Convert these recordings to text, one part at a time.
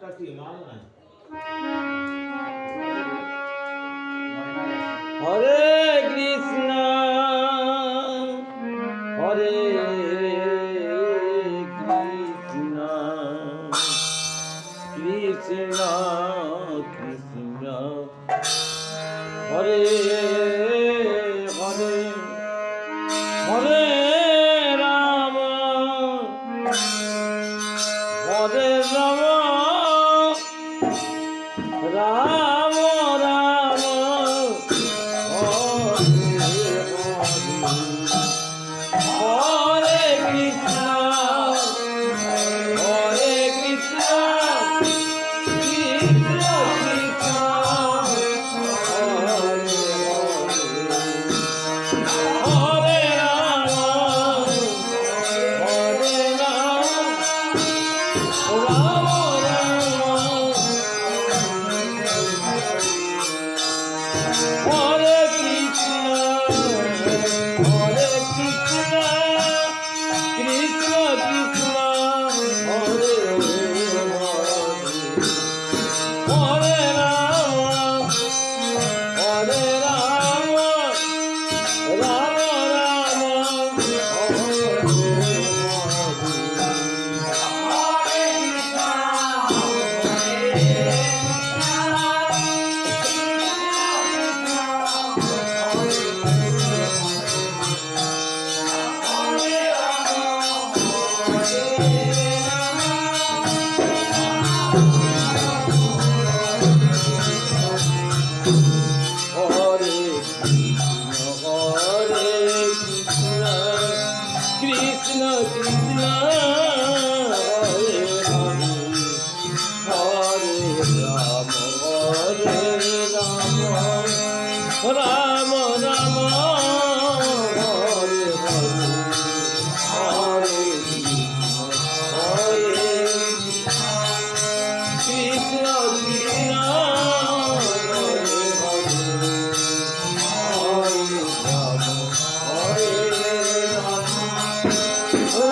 Hare Krishna, Hare Krishna, Krishna Krishna, Hare Hare, Hare Rama, Hare Rama, Rama Rama, Hare Krishna, Hare Krishna, Krishna Krishna, Hare Rama, Hare Rama, Rama Rama, Hare Krishna,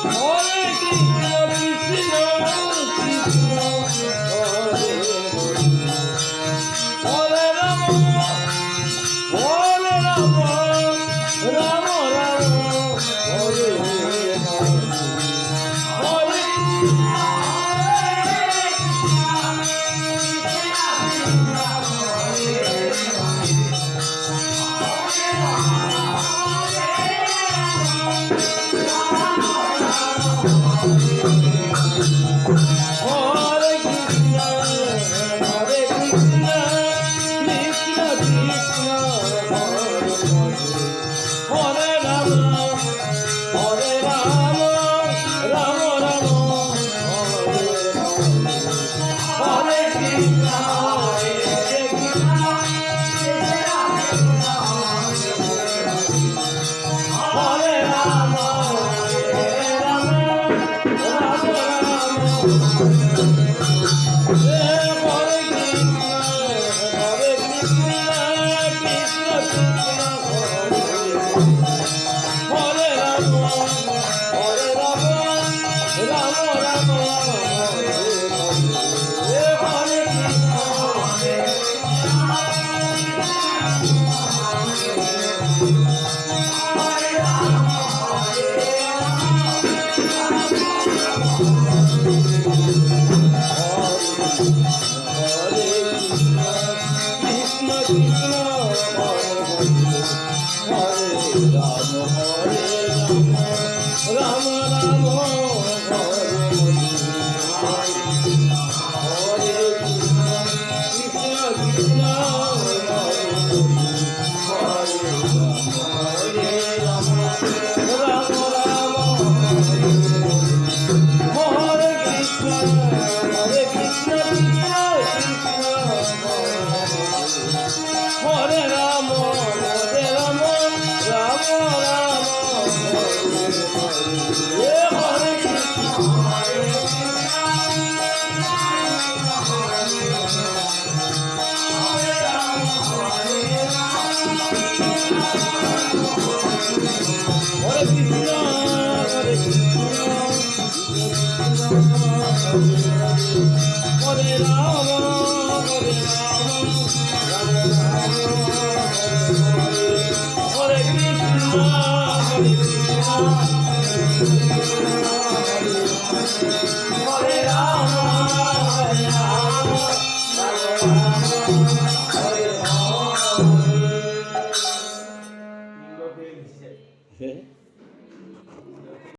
Hare Krishna, Krishna Krishna, Hare Hare, Hare Rama, Hare Rama, Rama Rama, Krishna Krishna, Hare Hare, Hare Rama, Rama Rama, Hare Hare, Hare Krishna, Krishna Hare Krishna, Hare Krishna,